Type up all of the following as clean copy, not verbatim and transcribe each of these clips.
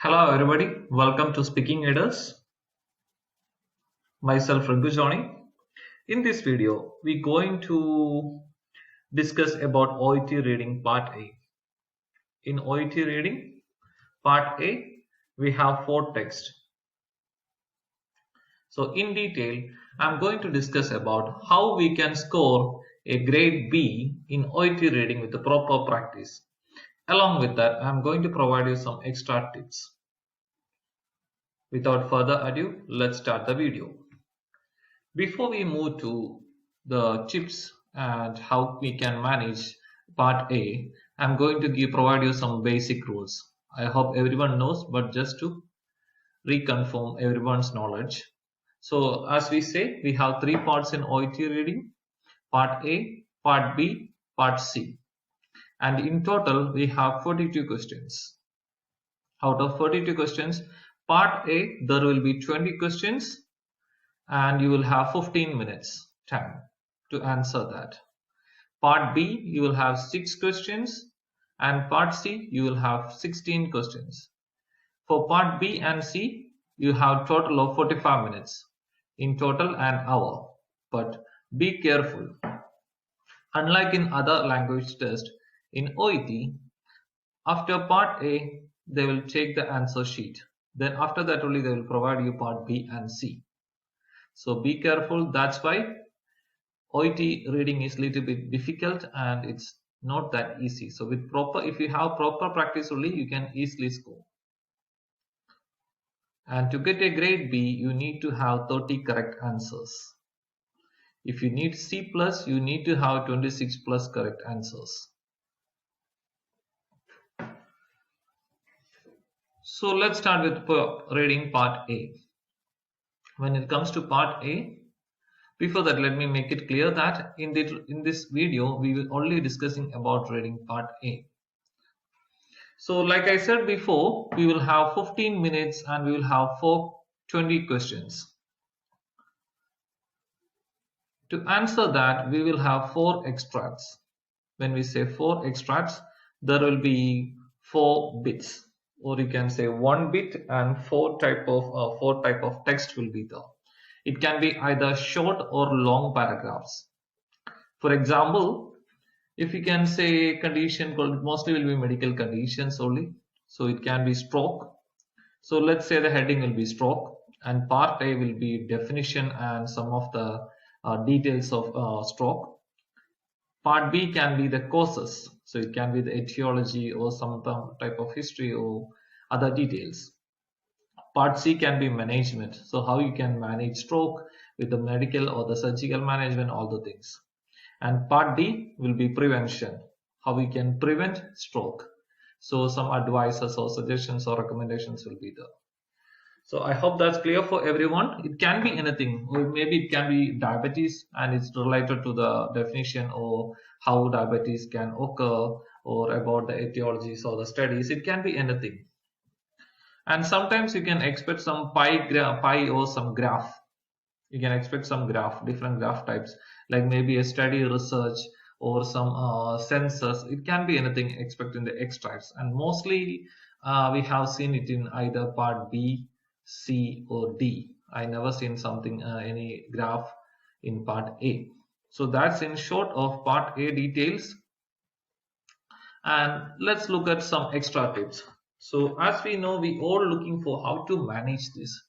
Hello everybody, welcome to Speaking Leaders. Myself Raghu Johnny. In this video, we're going to discuss about OET Reading Part A. In OET Reading Part A, we have 4 texts. So in detail, I'm going to discuss about how we can score a grade B in OET Reading with the proper practice. Along with that, I'm going to provide you some extra tips. Without further ado, let's start the video. Before we move to the tips and how we can manage part A, I'm going to provide you some basic rules. I hope everyone knows, but just to reconfirm everyone's knowledge. So as we say, we have 3 parts in OET reading: part A, part B, part C. And in total, we have 42 questions. Out of 42 questions, part A, there will be 20 questions and you will have 15 minutes time to answer that. Part B, you will have 6 questions, and part C, you will have 16 questions. For part B and C, you have total of 45 minutes, in total an hour. But be careful. Unlike in other language tests, in OET, after part A, they will take the answer sheet. Then after that only they will provide you part B and C. So be careful. That's why OET reading is a little bit difficult and it's not that easy. So with if you have proper practice only, you can easily score. And to get a grade B, you need to have 30 correct answers. If you need C+, you need to have 26 plus correct answers. So let's start with reading part A. When it comes to part A, before that, let me make it clear that in this video, we will only discussing about reading part A. So like I said before, we will have 15 minutes and we will have 20 questions. To answer that, we will have 4 extracts. When we say 4 extracts, there will be 4 bits, or you can say 1 bit and 4 type of text will be there. It can be either short or long paragraphs. For example, if you can say condition called, mostly will be medical conditions only. So it can be stroke. So let's say the heading will be stroke, and part A will be definition and some of the details of stroke. Part B can be the causes. So it can be the etiology or some type of history or other details. Part C can be management. So how you can manage stroke with the medical or the surgical management, all the things. And part D will be prevention. How we can prevent stroke. So some advices or suggestions or recommendations will be there. So I hope that's clear for everyone. It can be anything, or maybe it can be diabetes and it's related to the definition or how diabetes can occur or about the etiologies or the studies. It can be anything. And sometimes you can expect some pie or some graph. You can expect some graph, different graph types, like maybe a study research or some census. It can be anything expected in the extracts. And mostly we have seen it in either part B, C or D. I never seen something, any graph in part A. So that's in short of part A details. And let's look at some extra tips. So as we know, we all looking for how to manage this.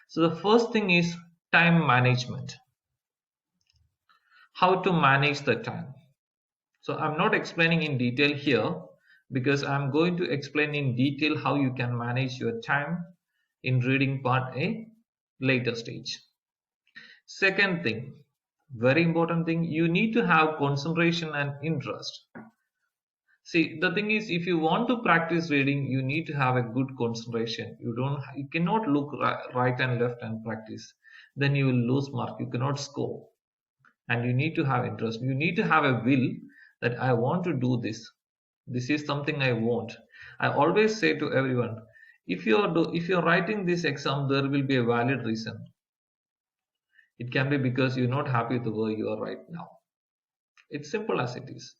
So the first thing is time management. How to manage the time. So I'm not explaining in detail here because I'm going to explain in detail how you can manage your time in reading part A later stage. Second thing, very important thing, you need to have concentration and interest. See, the thing is, if you want to practice reading, you need to have a good concentration. You cannot look right and left and practice. Then you will lose mark. You cannot score. And you need to have interest. You need to have a will that I want to do this. This is something I want. I always say to everyone, if you're writing this exam, there will be a valid reason. It can be because you're not happy with where you are right now. It's simple as it is.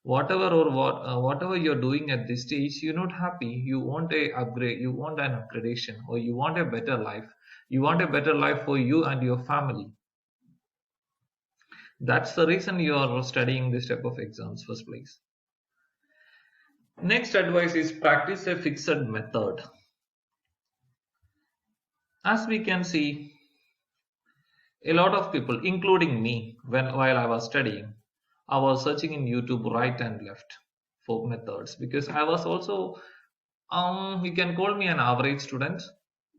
whatever you're doing at this stage, you're not happy, you want a upgrade, you want an upgradation, or you want a better life, you want a better life for you and your family. That's the reason you are studying this type of exams first place. Next advice is practice a fixed method. As we can see, a lot of people, including me, while I was studying, I was searching in YouTube right and left for methods, because I was also, you can call me an average student.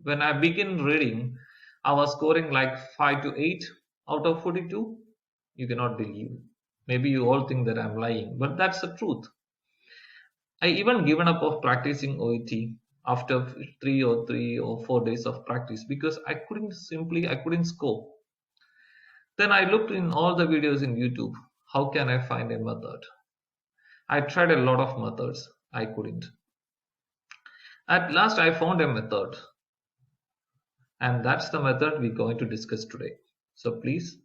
When I begin reading, I was scoring like 5 to 8 out of 42. You cannot believe. Maybe you all think that I'm lying, but that's the truth. I even given up of practicing OET after 3 or 4 days of practice, because I couldn't score. Then I looked in all the videos in YouTube. How can I find a method? I tried a lot of methods. I couldn't. At last I found a method. And that's the method we're going to discuss today. So please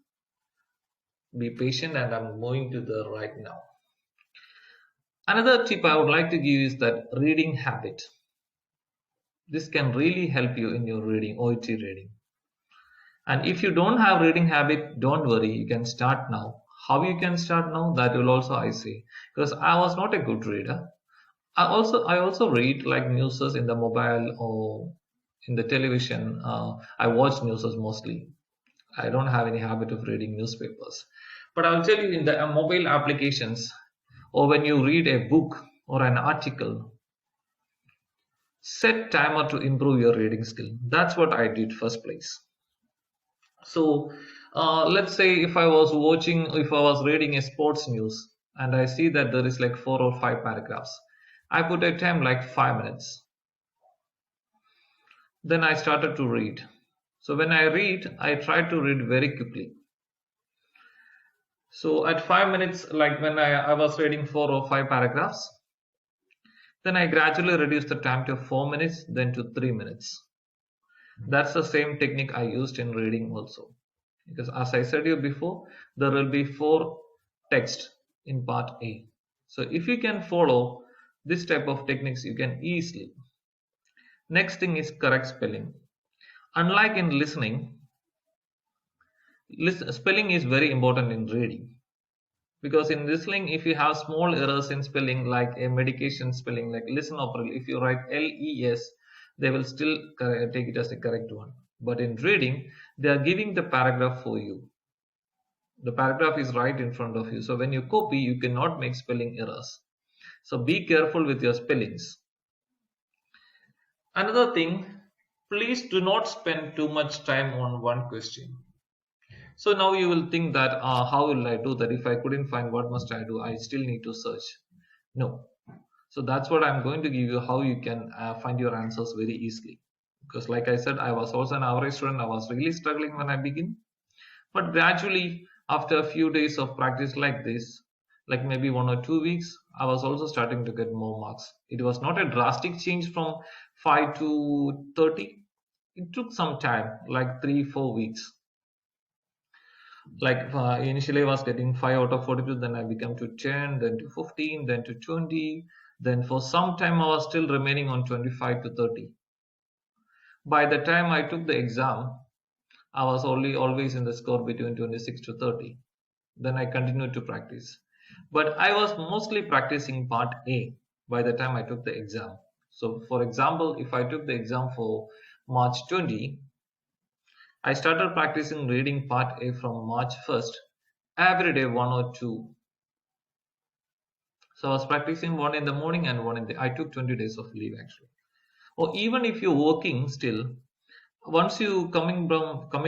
be patient, and I'm moving to the right now. Another tip I would like to give is that reading habit. This can really help you in your reading, OET reading. And if you don't have reading habit, don't worry, you can start now. How you can start now? That will also I say, because I was not a good reader. I also read like newses in the mobile or in the television. I watch newses mostly. I don't have any habit of reading newspapers. But I'll tell you, in the mobile applications, or when you read a book or an article, set timer to improve your reading skill. That's what I did first place. So let's say if I was reading a sports news and I see that there is like 4 or 5 paragraphs, I put a time like 5 minutes. Then I started to read. So when I read, I try to read very quickly. So at 5 minutes, like when I was reading 4 or 5 paragraphs, then I gradually reduced the time to 4 minutes, then to 3 minutes. That's the same technique I used in reading also. Because as I said you before, there will be 4 texts in part A. So if you can follow this type of techniques, you can easily. Next thing is correct spelling. Unlike in listening, spelling is very important in reading. Because in listening, if you have small errors in spelling, like a medication spelling, like lisinopril, if you write LES, they will still take it as the correct one. But in reading, they are giving the paragraph for you. The paragraph is right in front of you. So when you copy, you cannot make spelling errors. So be careful with your spellings. Another thing, please do not spend too much time on one question. So now you will think that how will I do that? If I couldn't find, what must I do? I still need to search. No. So that's what I'm going to give you, how you can find your answers very easily. Because like I said, I was also an average student. I was really struggling when I began. But gradually, after a few days of practice like this, like maybe 1 or 2 weeks, I was also starting to get more marks. It was not a drastic change from 5 to 30. It took some time, like 3-4 weeks. Like initially I was getting 5 out of 42, then I became to 10, then to 15, then to 20, then for some time I was still remaining on 25 to 30. By the time I took the exam, I was always in the score between 26 to 30. Then I continued to practice, but I was mostly practicing part A by the time I took the exam. So for example, if I took the exam for March 20, I started practicing reading part A from March 1st, every day 1 or 2. So I was practicing 1 in the morning and 1 in the. I took 20 days of leave actually. Or even if you're working still, once you coming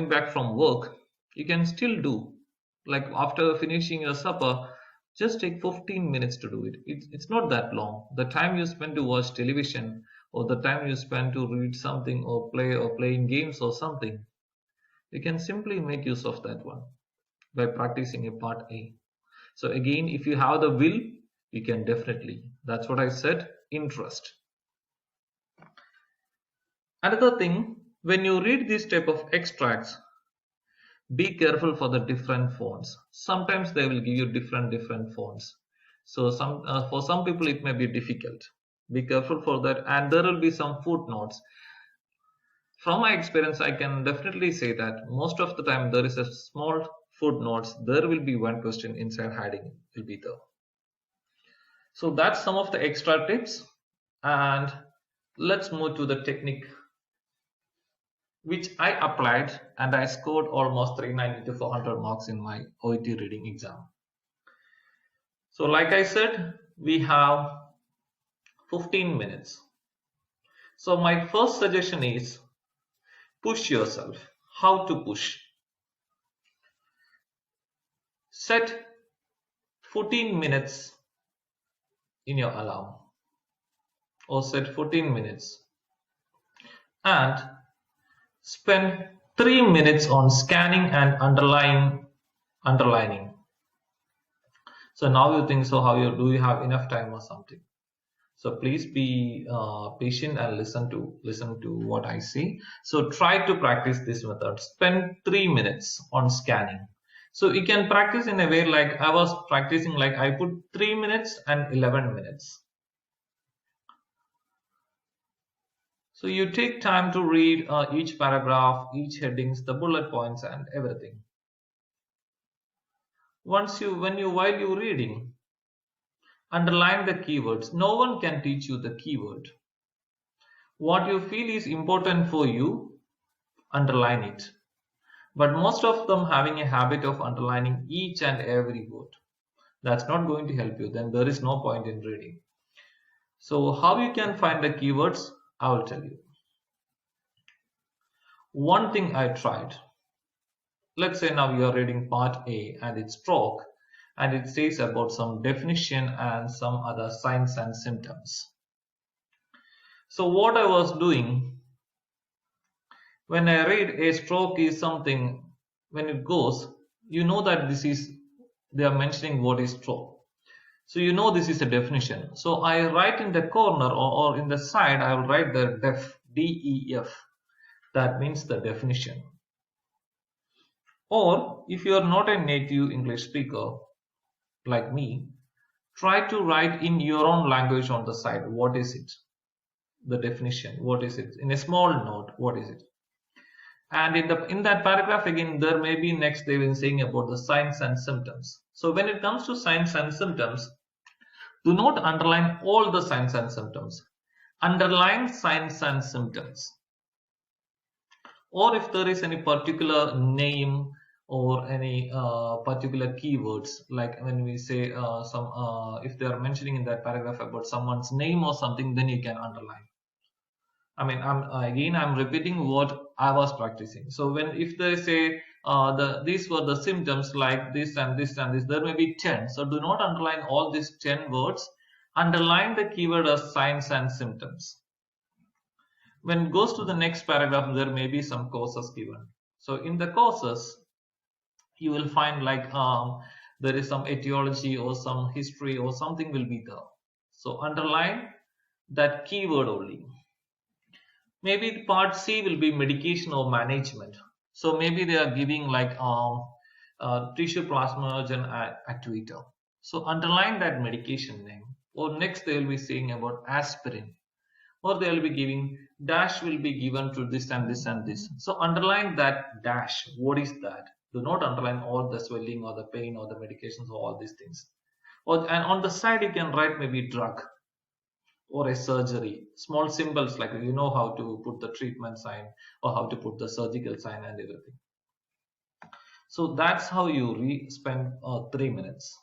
back from work, you can still do. Like after finishing your supper, just take 15 minutes to do it. It's not that long. The time you spend to watch television, or the time you spend to read something or playing games or something, you can simply make use of that one by practicing a part A. So again, if you have the will, you can definitely. That's what I said, interest. Another thing, when you read this type of extracts, be careful for the different fonts. Sometimes they will give you different fonts. So for some people it may be difficult. Be careful for that, and there will be some footnotes. From my experience, I can definitely say that most of the time there is a small footnotes. There will be one question inside hiding will be there. So that's some of the extra tips, and let's move to the technique which I applied, and I scored almost 390 to 400 marks in my OET reading exam. So like I said, we have 15 minutes. So my first suggestion is push yourself. How to push? Set 14 minutes in your alarm, or set 14 minutes and spend 3 minutes on scanning and underlining. So now you think, so do you have enough time or something? So please be patient and listen to what I say. So try to practice this method. Spend 3 minutes on scanning. So you can practice in a way like I was practicing, like I put 3 minutes and 11 minutes. So you take time to read each paragraph, each headings, the bullet points and everything. While you're reading, underline the keywords. No one can teach you the keyword. What you feel is important for you, underline it. But most of them having a habit of underlining each and every word. That's not going to help you. Then there is no point in reading. So how you can find the keywords, I will tell you. One thing I tried. Let's say now you are reading part A and it's stroke, and it says about some definition and some other signs and symptoms. So what I was doing, when I read a stroke is something, when it goes, you know that they are mentioning what is stroke. So you know this is a definition. So I write in the corner or in the side, I will write the def, D-E-F. That means the definition. Or if you are not a native English speaker like me, try to write in your own language on the side. What is it? The definition. What is it? In a small note, what is it? And in that paragraph again, there may be next they will be saying about the signs and symptoms. So when it comes to signs and symptoms, do not underline all the signs and symptoms. Underline signs and symptoms. Or if there is any particular name or any particular keywords, like when we say if they are mentioning in that paragraph about someone's name or something, then you can underline. I mean, I'm repeating what I was practicing. So if they say these were the symptoms like this and this and this, there may be 10. So do not underline all these 10 words. Underline the keyword as signs and symptoms. When it goes to the next paragraph, there may be some causes given. So in the causes, you will find like there is some etiology or some history or something will be there. So underline that keyword only. Maybe part C will be medication or management. So maybe they are giving like tissue plasminogen actuator. So underline that medication name. Or next they will be saying about aspirin. Or they will be giving dash will be given to this and this and this. So underline that dash. What is that? Do not underline all the swelling or the pain or the medications or all these things. And on the side you can write maybe drug or a surgery. Small symbols like you know how to put the treatment sign or how to put the surgical sign and everything. So that's how you spend 3 minutes.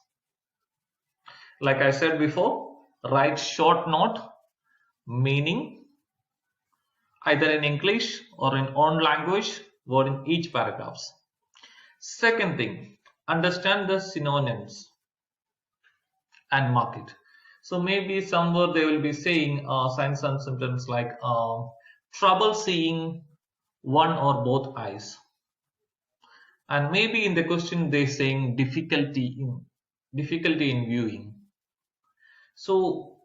Like I said before, write short note, meaning either in English or in own language or in each paragraphs. Second thing, understand the synonyms and mark it. So maybe somewhere they will be saying signs and symptoms like trouble seeing one or both eyes. And maybe in the question they're saying difficulty in viewing. So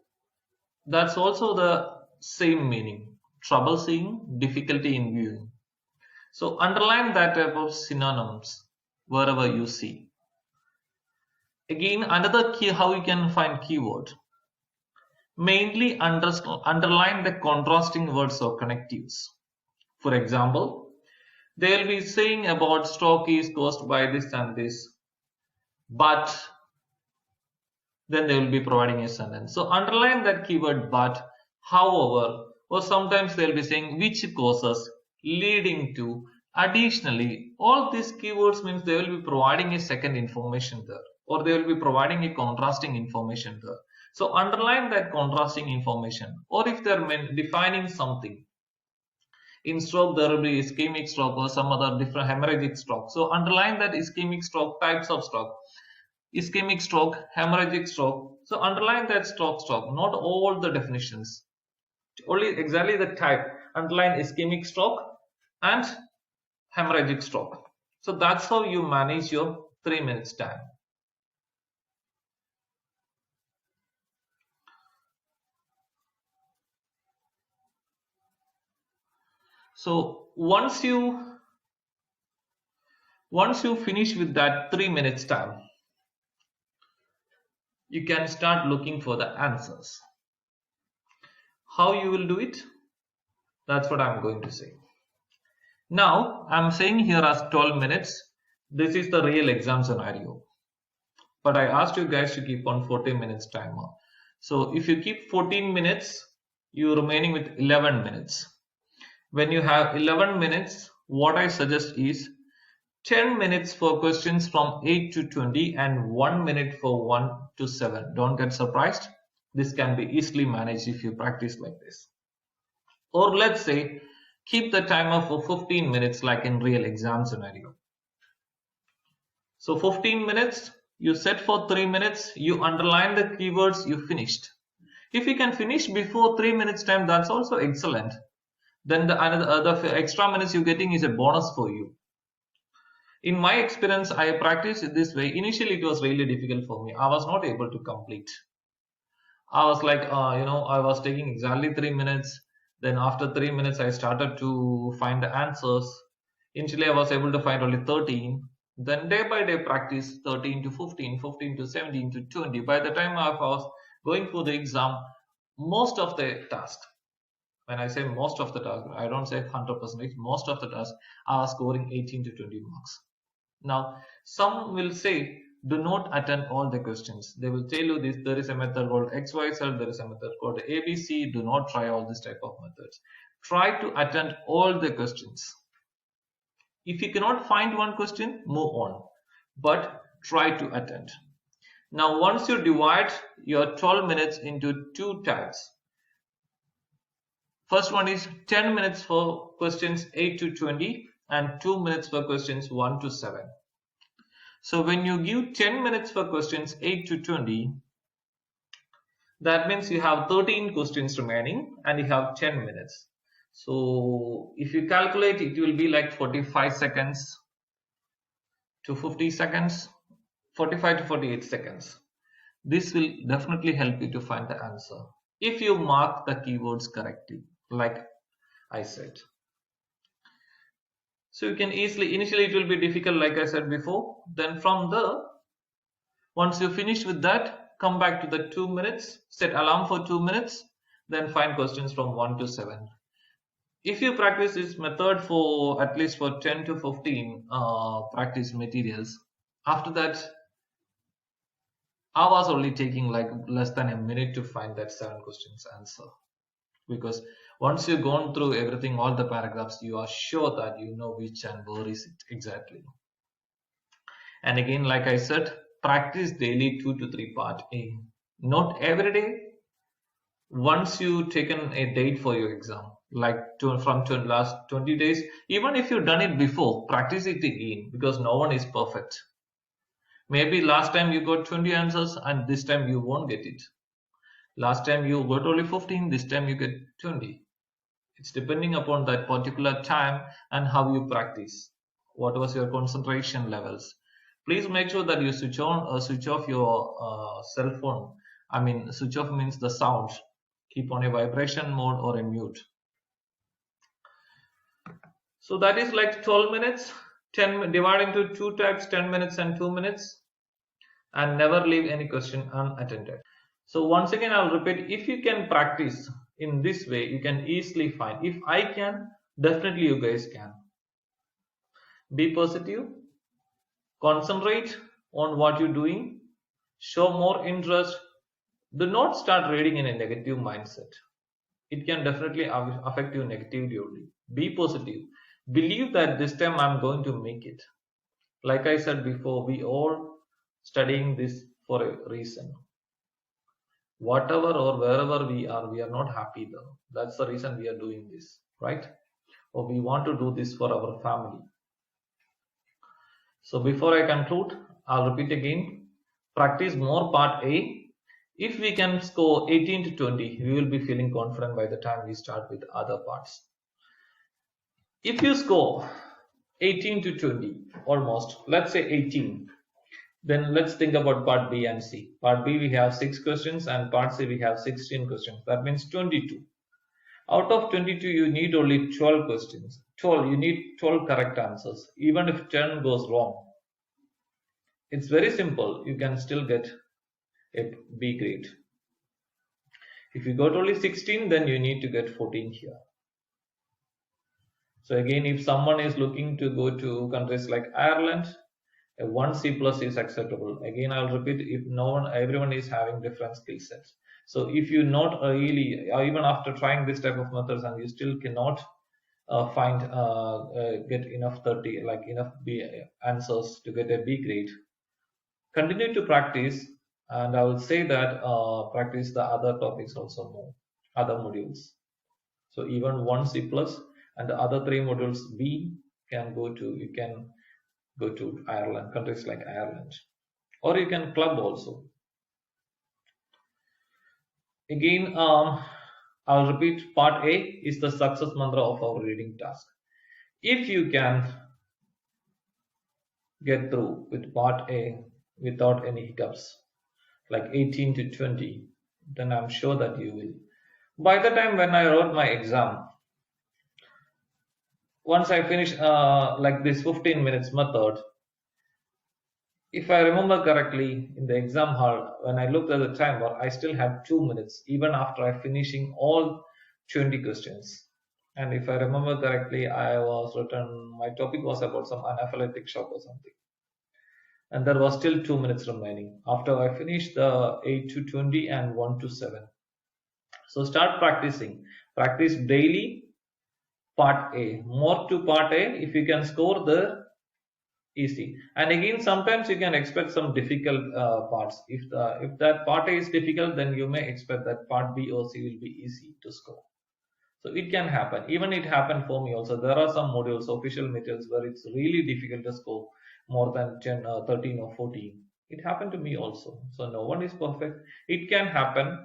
that's also the same meaning. Trouble seeing, difficulty in viewing. So underline that type of synonyms wherever you see. Again, another key how you can find keyword. Mainly underline the contrasting words or connectives. For example, they will be saying about stock is caused by this and this, but then they will be providing a sentence. So underline that keyword but, however, or sometimes they'll be saying which causes, leading to, additionally. All these keywords means they will be providing a second information there, or they will be providing a contrasting information there. So underline that contrasting information, or if they're defining something. In stroke, there will be ischemic stroke or some other different hemorrhagic stroke. So underline that ischemic stroke, types of stroke. Ischemic stroke, hemorrhagic stroke. So underline that stroke, not all the definitions. Only exactly the type. Underline ischemic stroke and hemorrhagic stroke. So that's how you manage your 3 minutes time. So once you finish with that 3 minutes time, you can start looking for the answers. How you will do it? That's what I'm going to say. Now I'm saying here as 12 minutes. This is the real exam scenario. But I asked you guys to keep on 14 minutes timer. So if you keep 14 minutes, you're remaining with 11 minutes. When you have 11 minutes, what I suggest is 10 minutes for questions from 8 to 20 and 1 minute for 1 to 7. Don't get surprised. This can be easily managed if you practice like this. Or let's say, keep the timer for 15 minutes like in real exam scenario. So 15 minutes, you set for 3 minutes, you underline the keywords, you finished. If you can finish before 3 minutes time, that's also excellent. Then the extra minutes you're getting is a bonus for you. In my experience, I practiced it this way. Initially, it was really difficult for me. I was not able to complete. I was like, I was taking exactly 3 minutes. Then after 3 minutes, I started to find the answers. Initially, I was able to find only 13. Then day by day practice 13 to 15, 15 to 17 to 20. By the time I was going for the exam, most of the tasks, when I say most of the tasks, I don't say 100%, most of the tasks are scoring 18 to 20 marks. Now, some will say, do not attend all the questions. They will tell you this, there is a method called XYZ, there is a method called ABC. Do not try all this type of methods. Try to attend all the questions. If you cannot find one question, move on, but try to attend. Now, once you divide your 12 minutes into two types, first one is 10 minutes for questions 8 to 20 and 2 minutes for questions 1 to 7. So when you give 10 minutes for questions 8 to 20, that means you have 13 questions remaining and you have 10 minutes. So if you calculate, it will be like 45 seconds to 50 seconds, 45 to 48 seconds. This will definitely help you to find the answer if you mark the keywords correctly, like I said. So you can easily, initially it will be difficult like I said before. Then from there, once you finish with that, come back to the 2 minutes, set alarm for 2 minutes, then find questions from 1 to 7. If you practice this method for at least for 10 to 15 practice materials, after that, I was only taking like less than a minute to find that 7 questions answer. Because once you've gone through everything, all the paragraphs, you are sure that you know which and where is it exactly. And again, like I said, practice daily 2 to 3 part A. Not every day. Once you've taken a date for your exam, like from last 20 days, even if you've done it before, practice it again, because no one is perfect. Maybe last time you got 20 answers and this time you won't get it. Last time you got only 15, this time you get 20. It's depending upon that particular time and how you practice. What was your concentration levels? Please make sure that you switch on or switch off your cell phone. I mean, switch off means the sound. Keep on a vibration mode or a mute. So that is like 12 minutes, 10 divided into two types, 10 minutes and 2 minutes. and never leave any question unattended. So once again, I'll repeat, if you can practice in this way, you can easily find. If I can, definitely you guys can. Be positive, concentrate on what you're doing, show more interest. Do not start reading in a negative mindset. It can definitely affect you negatively only. Be positive. Believe that this time I'm going to make it. Like I said before, we all studying this for a reason. Whatever or wherever we are not happy though. That's the reason we are doing this, right? Or we want to do this for our family. So before I conclude, I'll repeat again. Practice more part A. If we can score 18 to 20, we will be feeling confident by the time we start with other parts. If you score 18 to 20, almost, let's say 18, then let's think about part B and C. Part B we have 6 questions and part C we have 16 questions. That means 22. Out of 22 you need only 12 questions. 12, you need 12 correct answers. Even if 10 goes wrong, it's very simple. You can still get a B grade. If you got only 16, then you need to get 14 here. So again, if someone is looking to go to countries like Ireland, a 1 C plus is acceptable. Again, I'll repeat, if everyone is having different skill sets. So if you not really, even after trying this type of methods and you still cannot get enough 30, like enough B answers to get a B grade, continue to practice, and I would say that practice the other topics also more, other modules. So even 1 C plus and the other 3 modules B can go to, you can go to Ireland, countries like Ireland, or you can club also. Again, I'll repeat, part A is the success mantra of our reading task. If you can get through with part A without any hiccups, like 18 to 20, then I'm sure that you will. By the time when I wrote my exam, once I finish like this 15 minutes method, if I remember correctly, in the exam hall, when I looked at the timer, I still had 2 minutes, even after I finishing all 20 questions. And if I remember correctly, my topic was about some anaphylactic shock or something. And there was still 2 minutes remaining after I finished the 8 to 20 and 1 to 7. So start practicing. Practice daily part A. More to part A. If you can score the easy, and again sometimes you can expect some difficult parts. If that part A is difficult, then you may expect that part B or C will be easy to score. So it can happen. Even it happened for me also. There are some modules, official materials, where it's really difficult to score more than 10, 13 or 14. It happened to me also. So no one is perfect. It can happen.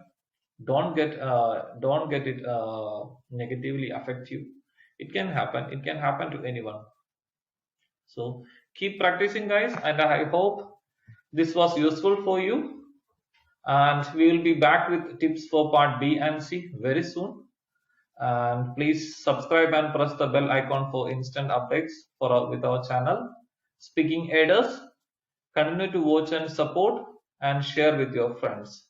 Don't get it negatively affect you. It can happen. It can happen to anyone. So keep practicing, guys, and I hope this was useful for you. And we will be back with tips for part B and C very soon. And please subscribe and press the bell icon for instant updates with our channel. Speaking aiders, continue to watch and support and share with your friends.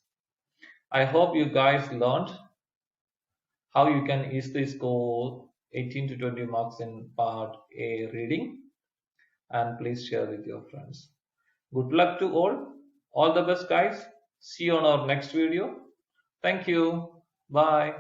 I hope you guys learned how you can easily score 18 to 20 marks in part A reading, and please share with your friends. Good luck to all the best, guys. See you on our next video. Thank you. Bye.